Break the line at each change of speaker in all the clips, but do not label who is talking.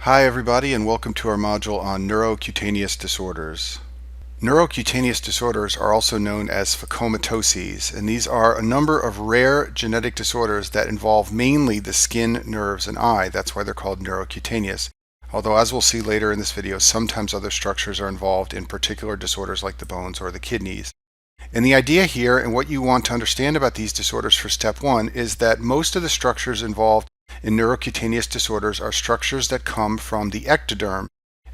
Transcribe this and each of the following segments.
Hi everybody, and welcome to our module on neurocutaneous disorders. Neurocutaneous disorders are also known as phacomatoses, and these are a number of rare genetic disorders that involve mainly the skin, nerves, and eye. That's why they're called neurocutaneous. Although, as we'll see later in this video, sometimes other structures are involved in particular disorders like the bones or the kidneys. And the idea here, and what you want to understand about these disorders for step one, is that most of the structures involved in neurocutaneous disorders are structures that come from the ectoderm.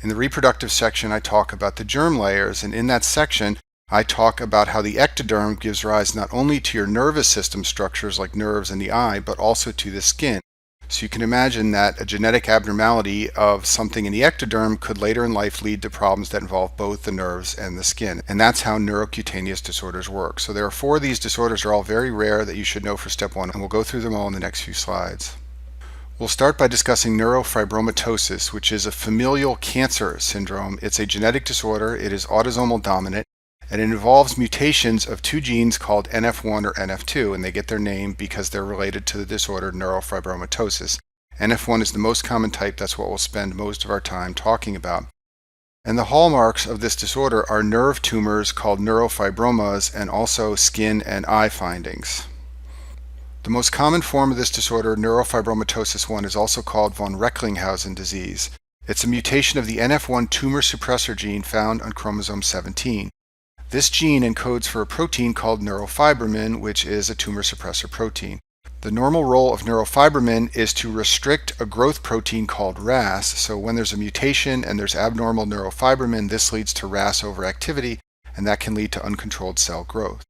In the reproductive section, I talk about the germ layers, and in that section, I talk about how the ectoderm gives rise not only to your nervous system structures like nerves and the eye, but also to the skin. So you can imagine that a genetic abnormality of something in the ectoderm could later in life lead to problems that involve both the nerves and the skin. And that's how neurocutaneous disorders work. So there are four of these disorders, are all very rare, that you should know for step one, and we'll go through them all in the next few slides. We'll start by discussing neurofibromatosis, which is a familial cancer syndrome. It's a genetic disorder, it is autosomal dominant, and it involves mutations of two genes called NF1 or NF2, and they get their name because they're related to the disorder neurofibromatosis. NF1 is the most common type, that's what we'll spend most of our time talking about. And the hallmarks of this disorder are nerve tumors called neurofibromas and also skin and eye findings. The most common form of this disorder, neurofibromatosis 1, is also called von Recklinghausen disease. It's a mutation of the NF1 tumor suppressor gene found on chromosome 17. This gene encodes for a protein called neurofibromin, which is a tumor suppressor protein. The normal role of neurofibromin is to restrict a growth protein called RAS, so when there's a mutation and there's abnormal neurofibromin, this leads to RAS overactivity, and that can lead to uncontrolled cell growth.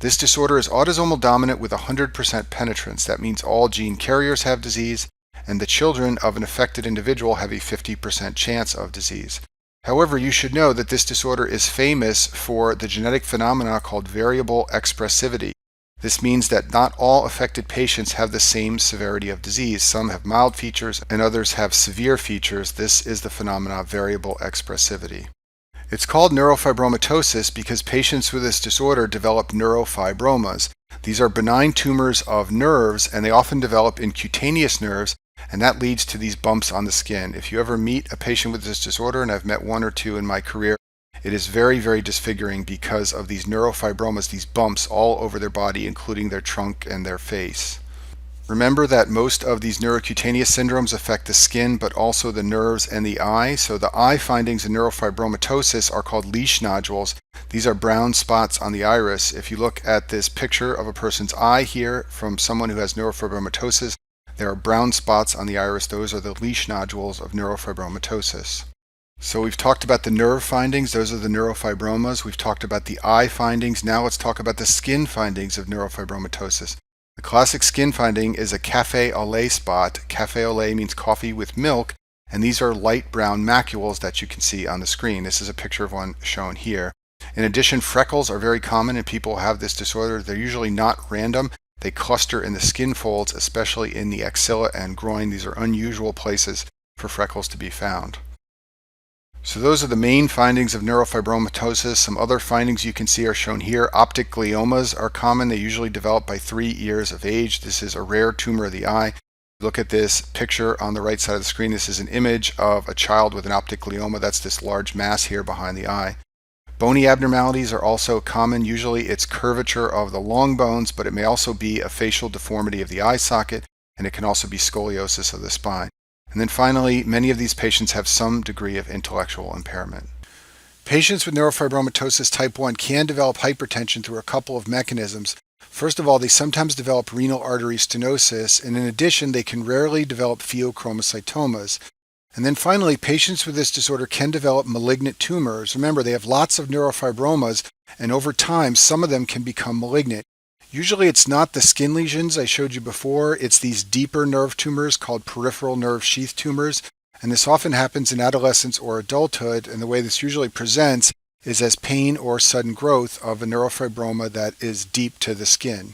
This disorder is autosomal dominant with 100% penetrance. That means all gene carriers have disease, and the children of an affected individual have a 50% chance of disease. However, you should know that this disorder is famous for the genetic phenomena called variable expressivity. This means that not all affected patients have the same severity of disease. Some have mild features and others have severe features. This is the phenomena of variable expressivity. It's called neurofibromatosis because patients with this disorder develop neurofibromas. These are benign tumors of nerves, and they often develop in cutaneous nerves, and that leads to these bumps on the skin. If you ever meet a patient with this disorder, and I've met one or two in my career, it is very, very disfiguring because of these neurofibromas, these bumps all over their body, including their trunk and their face. Remember that most of these neurocutaneous syndromes affect the skin, but also the nerves and the eye. So the eye findings in neurofibromatosis are called leash nodules. These are brown spots on the iris. If you look at this picture of a person's eye here from someone who has neurofibromatosis, there are brown spots on the iris. Those are the leash nodules of neurofibromatosis. So we've talked about the nerve findings. Those are the neurofibromas. We've talked about the eye findings. Now let's talk about the skin findings of neurofibromatosis. The classic skin finding is a café au lait spot. Café au lait means coffee with milk, and these are light brown macules that you can see on the screen. This is a picture of one shown here. In addition, freckles are very common and people who have this disorder. They're usually not random. They cluster in the skin folds, especially in the axilla and groin. These are unusual places for freckles to be found. So those are the main findings of neurofibromatosis. Some other findings you can see are shown here. Optic gliomas are common. They usually develop by 3 years of age. This is a rare tumor of the eye. Look at this picture on the right side of the screen. This is an image of a child with an optic glioma. That's this large mass here behind the eye. Bony abnormalities are also common. Usually it's curvature of the long bones, but it may also be a facial deformity of the eye socket, and it can also be scoliosis of the spine. And then finally, many of these patients have some degree of intellectual impairment. Patients with neurofibromatosis type 1 can develop hypertension through a couple of mechanisms. First of all, they sometimes develop renal artery stenosis, and in addition, they can rarely develop pheochromocytomas. And then finally, patients with this disorder can develop malignant tumors. Remember, they have lots of neurofibromas, and over time, some of them can become malignant. Usually it's not the skin lesions I showed you before, it's these deeper nerve tumors called peripheral nerve sheath tumors, and this often happens in adolescence or adulthood, and the way this usually presents is as pain or sudden growth of a neurofibroma that is deep to the skin.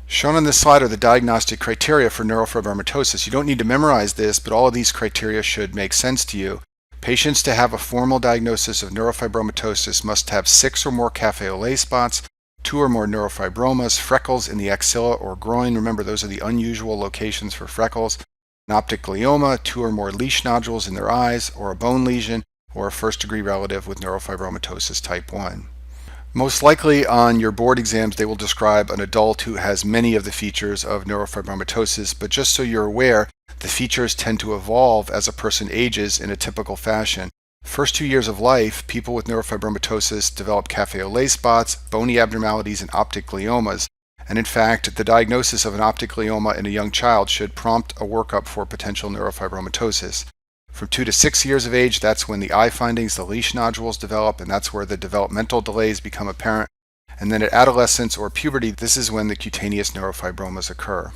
Shown on this slide are the diagnostic criteria for neurofibromatosis. You don't need to memorize this, but all of these criteria should make sense to you. Patients to have a formal diagnosis of neurofibromatosis must have 6 or more café au lait spots, 2 or more neurofibromas, freckles in the axilla or groin. Remember, those are the unusual locations for freckles. an optic glioma, 2 or more leash nodules in their eyes, or a bone lesion, or a first-degree relative with neurofibromatosis type 1. Most likely on your board exams they will describe an adult who has many of the features of neurofibromatosis, but just so you're aware, the features tend to evolve as a person ages in a typical fashion. First 2 years of life, people with neurofibromatosis develop cafe au lait spots, bony abnormalities, and optic gliomas. And in fact, the diagnosis of an optic glioma in a young child should prompt a workup for potential neurofibromatosis. From 2 to 6 years of age, that's when the eye findings, the leash nodules develop, and that's where the developmental delays become apparent. And then at adolescence or puberty, this is when the cutaneous neurofibromas occur.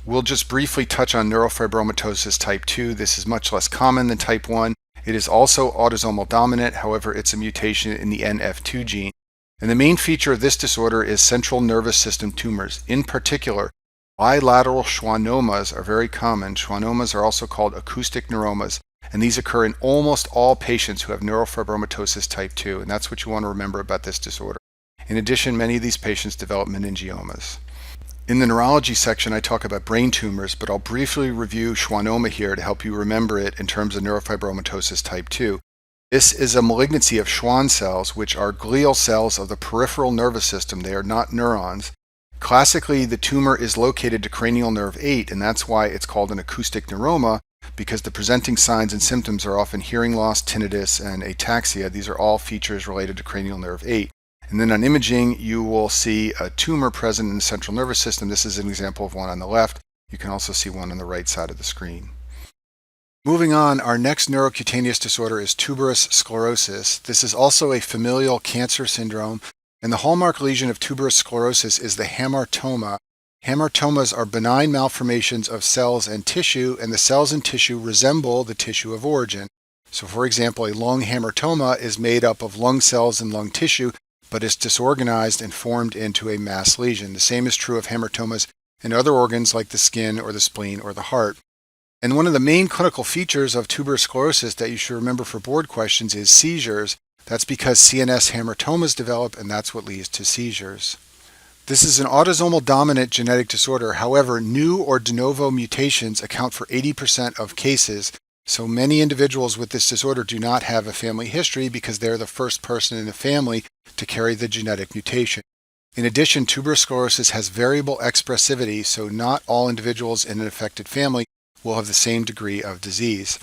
We'll just briefly touch on neurofibromatosis type 2. This is much less common than type 1. It is also autosomal dominant, however, it's a mutation in the NF2 gene. And the main feature of this disorder is central nervous system tumors. In particular, bilateral schwannomas are very common. Schwannomas are also called acoustic neuromas, and these occur in almost all patients who have neurofibromatosis type 2, and that's what you want to remember about this disorder. In addition, many of these patients develop meningiomas. In the neurology section, I talk about brain tumors, but I'll briefly review schwannoma here to help you remember it in terms of neurofibromatosis type 2. This is a malignancy of Schwann cells, which are glial cells of the peripheral nervous system. They are not neurons. Classically, the tumor is located to cranial nerve 8, and that's why it's called an acoustic neuroma, because the presenting signs and symptoms are often hearing loss, tinnitus, and ataxia. These are all features related to cranial nerve 8. And then on imaging, you will see a tumor present in the central nervous system. This is an example of one on the left. You can also see one on the right side of the screen. Moving on, our next neurocutaneous disorder is tuberous sclerosis. This is also a familial cancer syndrome, and the hallmark lesion of tuberous sclerosis is the hamartoma. Hamartomas are benign malformations of cells and tissue, and the cells and tissue resemble the tissue of origin. So for example, a lung hamartoma is made up of lung cells and lung tissue, but is disorganized and formed into a mass lesion. The same is true of hamartomas in other organs like the skin or the spleen or the heart. And one of the main clinical features of tuberous sclerosis that you should remember for board questions is seizures. That's because CNS hamartomas develop, and that's what leads to seizures. This is an autosomal dominant genetic disorder. However, new or de novo mutations account for 80% of cases. So many individuals with this disorder do not have a family history because they're the first person in the family to carry the genetic mutation. In addition, tuberous sclerosis has variable expressivity, so not all individuals in an affected family will have the same degree of disease.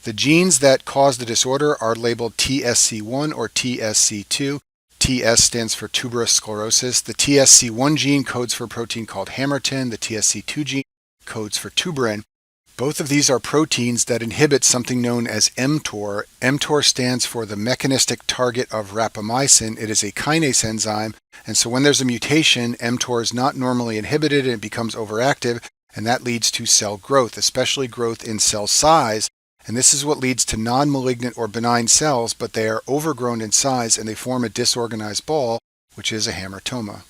The genes that cause the disorder are labeled TSC1 or TSC2. TS stands for tuberous sclerosis. The TSC1 gene codes for a protein called hamartin. The TSC2 gene codes for tuberin. Both of these are proteins that inhibit something known as mTOR. mTOR stands for the mechanistic target of rapamycin. It is a kinase enzyme, and so when there's a mutation, mTOR is not normally inhibited and it becomes overactive, and that leads to cell growth, especially growth in cell size. And this is what leads to non-malignant or benign cells, but they are overgrown in size and they form a disorganized ball, which is a hamartoma.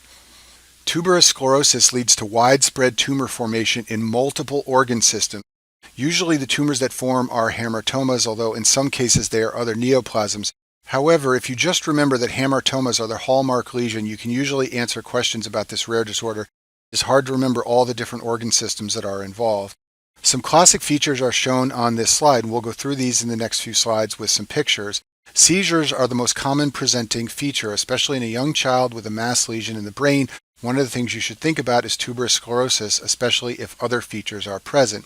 Tuberous sclerosis leads to widespread tumor formation in multiple organ systems. Usually the tumors that form are hamartomas, although in some cases they are other neoplasms. However, if you just remember that hamartomas are the hallmark lesion, you can usually answer questions about this rare disorder. It's hard to remember all the different organ systems that are involved. Some classic features are shown on this slide, and we'll go through these in the next few slides with some pictures. Seizures are the most common presenting feature, especially in a young child with a mass lesion in the brain. One of the things you should think about is tuberous sclerosis, especially if other features are present.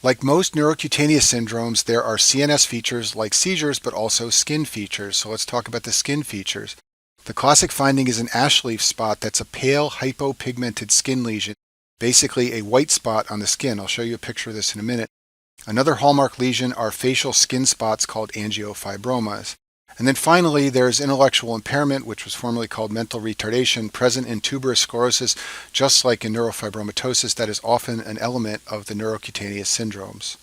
Like most neurocutaneous syndromes, there are CNS features like seizures, but also skin features. So let's talk about the skin features. The classic finding is an ash leaf spot that's a pale hypopigmented skin lesion, basically a white spot on the skin. I'll show you a picture of this in a minute. Another hallmark lesion are facial skin spots called angiofibromas. And then finally, there's intellectual impairment, which was formerly called mental retardation, present in tuberous sclerosis, just like in neurofibromatosis. That is often an element of the neurocutaneous syndromes.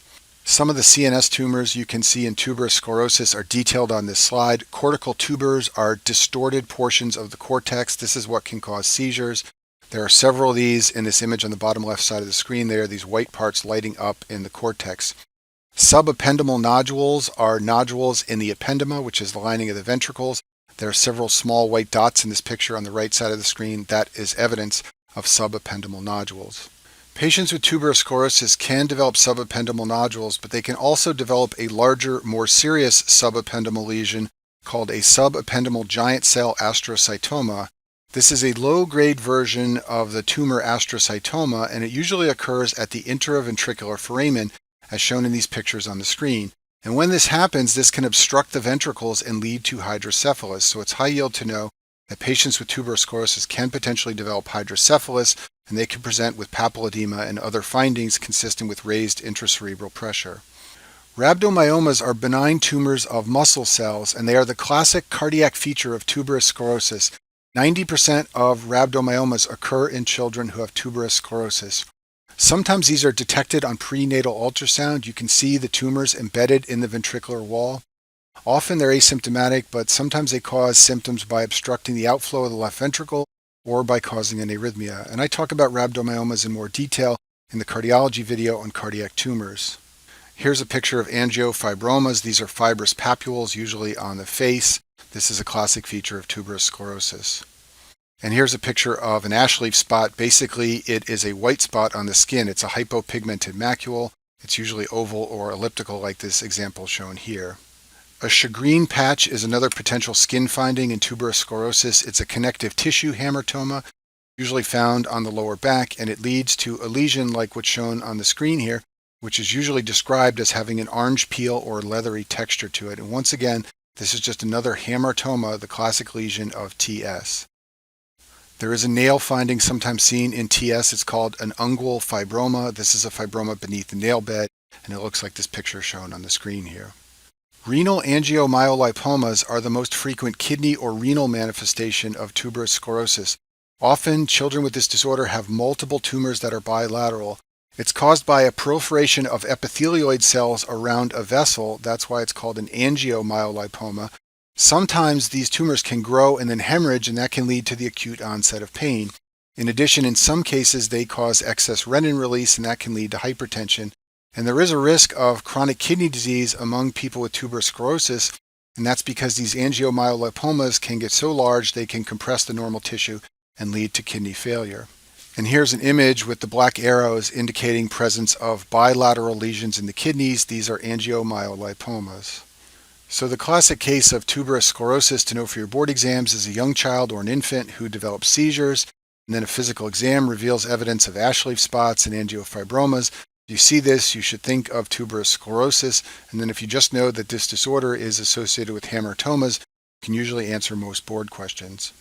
Some of the CNS tumors you can see in tuberous sclerosis are detailed on this slide. Cortical tubers are distorted portions of the cortex. This is what can cause seizures. There are several of these in this image on the bottom left side of the screen there, these white parts lighting up in the cortex. Subependymal nodules are nodules in the ependymma, which is the lining of the ventricles. There are several small white dots in this picture on the right side of the screen. That is evidence of subependymal nodules. Patients with tuberous sclerosis can develop subependymal nodules, but they can also develop a larger, more serious subependymal lesion called a subependymal giant cell astrocytoma. This is a low-grade version of the tumor astrocytoma, and it usually occurs at the intraventricular foramen, as shown in these pictures on the screen. And when this happens, this can obstruct the ventricles and lead to hydrocephalus. So it's high yield to know that patients with tuberous sclerosis can potentially develop hydrocephalus, and they can present with papilledema and other findings consistent with raised intracerebral pressure. Rhabdomyomas are benign tumors of muscle cells, and they are the classic cardiac feature of tuberous sclerosis. 90% of rhabdomyomas occur in children who have tuberous sclerosis. Sometimes these are detected on prenatal ultrasound. You can see the tumors embedded in the ventricular wall. Often they're asymptomatic, but sometimes they cause symptoms by obstructing the outflow of the left ventricle or by causing an arrhythmia. And I talk about rhabdomyomas in more detail in the cardiology video on cardiac tumors. Here's a picture of angiofibromas. These are fibrous papules, usually on the face. This is a classic feature of tuberous sclerosis. And here's a picture of an ash leaf spot. Basically, it is a white spot on the skin. It's a hypopigmented macule. It's usually oval or elliptical, like this example shown here. A shagreen patch is another potential skin finding in tuberous sclerosis. It's a connective tissue hamartoma, usually found on the lower back, and it leads to a lesion like what's shown on the screen here, which is usually described as having an orange peel or leathery texture to it. And once again, this is just another hamartoma, the classic lesion of TS. There is a nail finding sometimes seen in TS. It's called an ungual fibroma. This is a fibroma beneath the nail bed, and it looks like this picture shown on the screen here. Renal angiomyolipomas are the most frequent kidney or renal manifestation of tuberous sclerosis. Often, children with this disorder have multiple tumors that are bilateral. It's caused by a proliferation of epithelioid cells around a vessel. That's why it's called an angiomyolipoma. Sometimes these tumors can grow and then hemorrhage, and that can lead to the acute onset of pain. In addition, in some cases, they cause excess renin release, and that can lead to hypertension. And there is a risk of chronic kidney disease among people with tuberous sclerosis, and that's because these angiomyolipomas can get so large they can compress the normal tissue and lead to kidney failure. And here's an image with the black arrows indicating presence of bilateral lesions in the kidneys. These are angiomyolipomas. So the classic case of tuberous sclerosis to know for your board exams is a young child or an infant who develops seizures, and then a physical exam reveals evidence of ash leaf spots and angiofibromas. If you see this, you should think of tuberous sclerosis, and then if you just know that this disorder is associated with hamartomas, you can usually answer most board questions.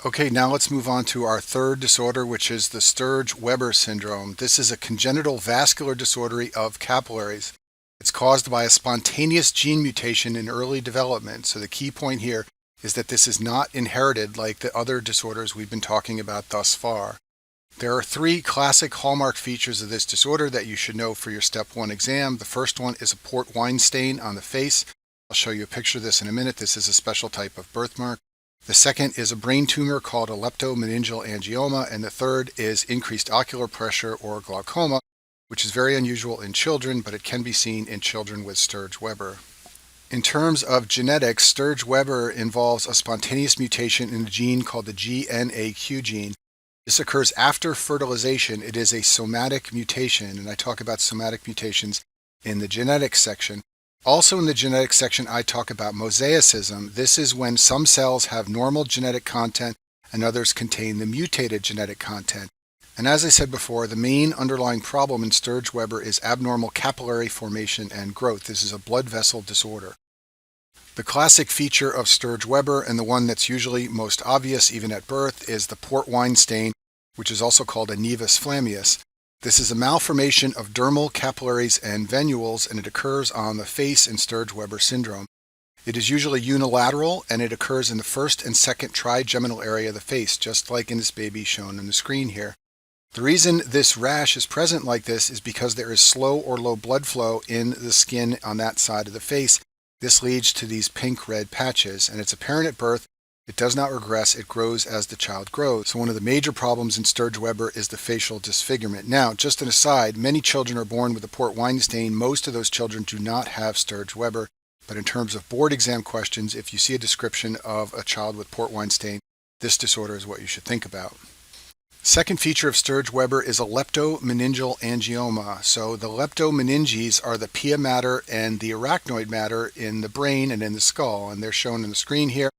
Okay, now let's move on to our third disorder, which is the Sturge-Weber syndrome. This is a congenital vascular disorder of capillaries. It's caused by a spontaneous gene mutation in early development. So the key point here is that this is not inherited like the other disorders we've been talking about thus far. There are three classic hallmark features of this disorder that you should know for your Step 1 exam. The first one is a port wine stain on the face. I'll show you a picture of this in a minute. This is a special type of birthmark. The second is a brain tumor called a leptomeningeal angioma, and the third is increased ocular pressure or glaucoma, which is very unusual in children, but it can be seen in children with Sturge-Weber. In terms of genetics, Sturge-Weber involves a spontaneous mutation in a gene called the GNAQ gene. This occurs after fertilization. It is a somatic mutation, and I talk about somatic mutations in the genetics section. Also in the genetics section, I talk about mosaicism. This is when some cells have normal genetic content and others contain the mutated genetic content. And as I said before, the main underlying problem in Sturge-Weber is abnormal capillary formation and growth. This is a blood vessel disorder. The classic feature of Sturge-Weber, and the one that's usually most obvious even at birth, is the port wine stain, which is also called a nevus flammeus. This is a malformation of dermal capillaries and venules, and it occurs on the face in Sturge-Weber syndrome. It is usually unilateral, and it occurs in the first and second trigeminal area of the face, just like in this baby shown on the screen here. The reason this rash is present like this is because there is slow or low blood flow in the skin on that side of the face. This leads to these pink-red patches, and it's apparent at birth. It does not regress. It grows as the child grows. So one of the major problems in Sturge-Weber is the facial disfigurement. Now, just an aside, many children are born with a port wine stain. Most of those children do not have Sturge-Weber, but in terms of board exam questions, if you see a description of a child with port wine stain, this disorder is what you should think about. Second feature of Sturge-Weber is a leptomeningeal angioma. So the leptomeninges are the pia mater and the arachnoid matter in the brain and in the skull, and they're shown on the screen here.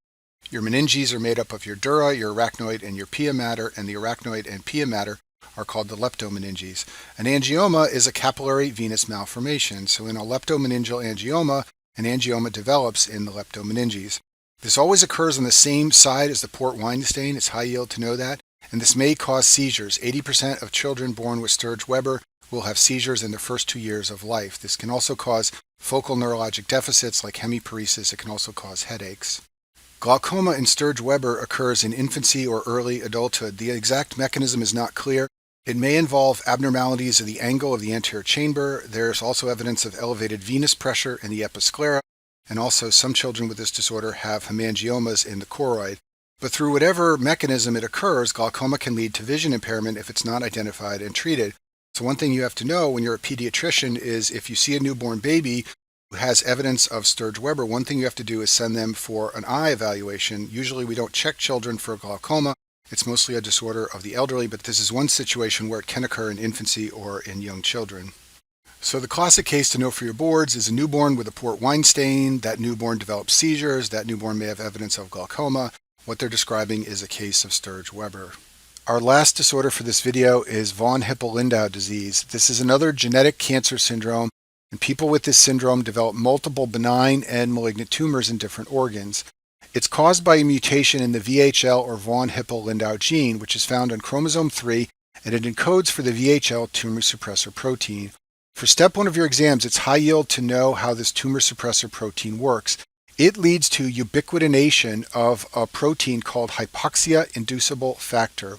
Your meninges are made up of your dura, your arachnoid, and your pia mater, and the arachnoid and pia mater are called the leptomeninges. An angioma is a capillary venous malformation. So in a leptomeningeal angioma, an angioma develops in the leptomeninges. This always occurs on the same side as the port wine stain. It's high yield to know that. And this may cause seizures. 80% of children born with Sturge-Weber will have seizures in their first 2 years of life. This can also cause focal neurologic deficits like hemiparesis. It can also cause headaches. Glaucoma in Sturge-Weber occurs in infancy or early adulthood. The exact mechanism is not clear. It may involve abnormalities of the angle of the anterior chamber. There's also evidence of elevated venous pressure in the episclera, and also some children with this disorder have hemangiomas in the choroid. But through whatever mechanism it occurs, glaucoma can lead to vision impairment if it's not identified and treated. So one thing you have to know when you're a pediatrician is if you see a newborn baby who has evidence of Sturge-Weber, one thing you have to do is send them for an eye evaluation. Usually we don't check children for glaucoma. It's mostly a disorder of the elderly, but this is one situation where it can occur in infancy or in young children. So the classic case to know for your boards is a newborn with a port wine stain. That newborn develops seizures. That newborn may have evidence of glaucoma. What they're describing is a case of Sturge-Weber. Our last disorder for this video is von Hippel-Lindau disease. This is another genetic cancer syndrome, and people with this syndrome develop multiple benign and malignant tumors in different organs. It's caused by a mutation in the VHL or von Hippel-Lindau gene, which is found on chromosome 3, and it encodes for the VHL tumor suppressor protein. For step 1 of your exams, it's high yield to know how this tumor suppressor protein works. It leads to ubiquitination of a protein called hypoxia-inducible factor.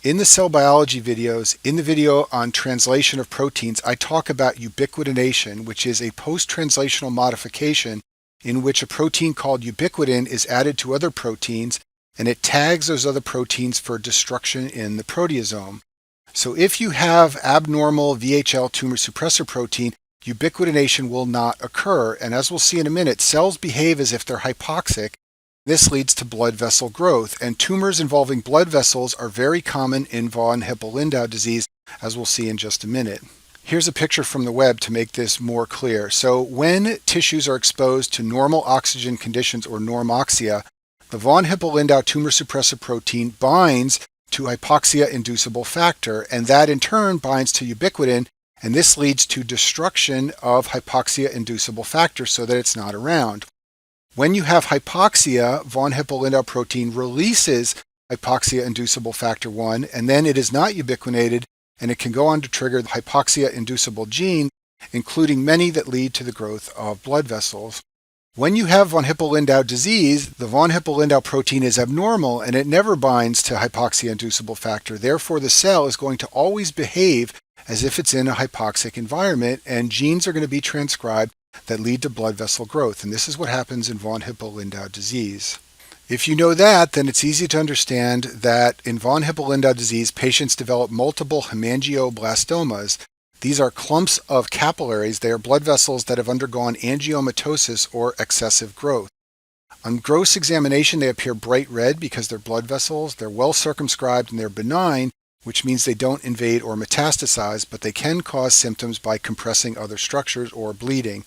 In the cell biology videos, in the video on translation of proteins, I talk about ubiquitination, which is a post-translational modification in which a protein called ubiquitin is added to other proteins, and it tags those other proteins for destruction in the proteasome. So if you have abnormal VHL tumor suppressor protein, ubiquitination will not occur, and as we'll see in a minute, cells behave as if they're hypoxic. This leads to blood vessel growth, and tumors involving blood vessels are very common in von Hippel-Lindau disease, as we'll see in just a minute. Here's a picture from the web to make this more clear. So when tissues are exposed to normal oxygen conditions or normoxia, the von Hippel-Lindau tumor suppressor protein binds to hypoxia-inducible factor, and that in turn binds to ubiquitin, and this leads to destruction of hypoxia-inducible factor so that it's not around. When you have hypoxia, von Hippel-Lindau protein releases hypoxia-inducible factor 1, and then it is not ubiquitinated, and it can go on to trigger the hypoxia-inducible gene, including many that lead to the growth of blood vessels. When you have von Hippel-Lindau disease, the von Hippel-Lindau protein is abnormal and it never binds to hypoxia-inducible factor. Therefore, the cell is going to always behave as if it's in a hypoxic environment, and genes are going to be transcribed that lead to blood vessel growth. And this is what happens in von Hippel-Lindau disease. If you know that, then it's easy to understand that in von Hippel-Lindau disease, patients develop multiple hemangioblastomas. These are clumps of capillaries. They are blood vessels that have undergone angiomatosis or excessive growth. On gross examination, they appear bright red because they're blood vessels. They're well circumscribed and they're benign, which means they don't invade or metastasize, but they can cause symptoms by compressing other structures or bleeding.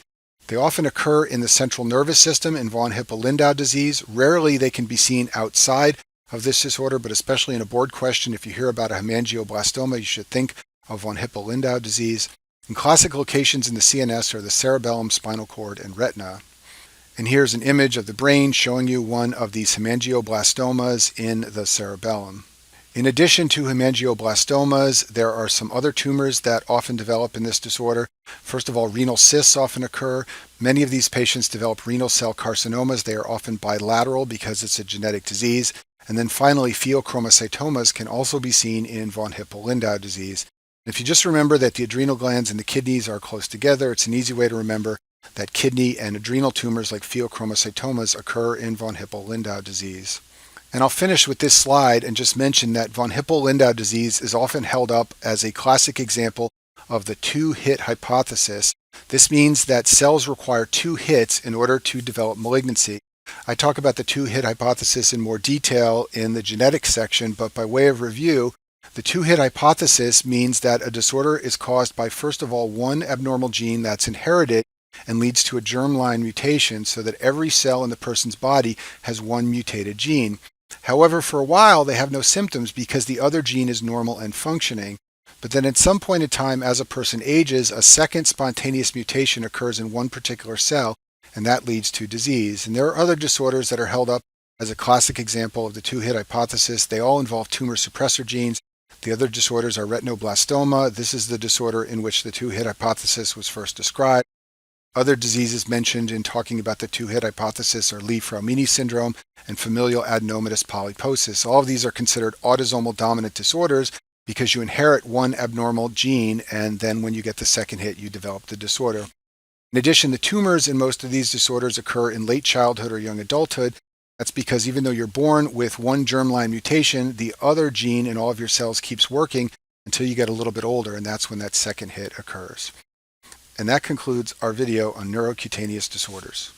They often occur in the central nervous system in von Hippel-Lindau disease. Rarely they can be seen outside of this disorder, but especially in a board question, if you hear about a hemangioblastoma, you should think of von Hippel-Lindau disease. And classic locations in the CNS are the cerebellum, spinal cord, and retina. And here's an image of the brain showing you one of these hemangioblastomas in the cerebellum. In addition to hemangioblastomas, there are some other tumors that often develop in this disorder. First of all, renal cysts often occur. Many of these patients develop renal cell carcinomas. They are often bilateral because it's a genetic disease. And then finally, pheochromocytomas can also be seen in von Hippel-Lindau disease. If you just remember that the adrenal glands and the kidneys are close together, it's an easy way to remember that kidney and adrenal tumors like pheochromocytomas occur in von Hippel-Lindau disease. And I'll finish with this slide and just mention that von Hippel-Lindau disease is often held up as a classic example of the two-hit hypothesis. This means that cells require 2 hits in order to develop malignancy. I talk about the two-hit hypothesis in more detail in the genetics section, but by way of review, The two-hit hypothesis means that a disorder is caused by, first of all, one abnormal gene that's inherited and leads to a germline mutation so that every cell in the person's body has one mutated gene. However, for a while they have no symptoms because the other gene is normal and functioning. But then at some point in time, as a person ages, a second spontaneous mutation occurs in one particular cell, and that leads to disease. And there are other disorders that are held up as a classic example of the two-hit hypothesis. They all involve tumor suppressor genes. The other disorders are retinoblastoma. This is the disorder in which the two-hit hypothesis was first described. Other diseases mentioned in talking about the two-hit hypothesis are Li-Fraumeni syndrome and familial adenomatous polyposis. All of these are considered autosomal dominant disorders because you inherit one abnormal gene, and then when you get the second hit, you develop the disorder. In addition, the tumors in most of these disorders occur in late childhood or young adulthood. That's because even though you're born with one germline mutation, the other gene in all of your cells keeps working until you get a little bit older, and that's when that second hit occurs. And that concludes our video on neurocutaneous disorders.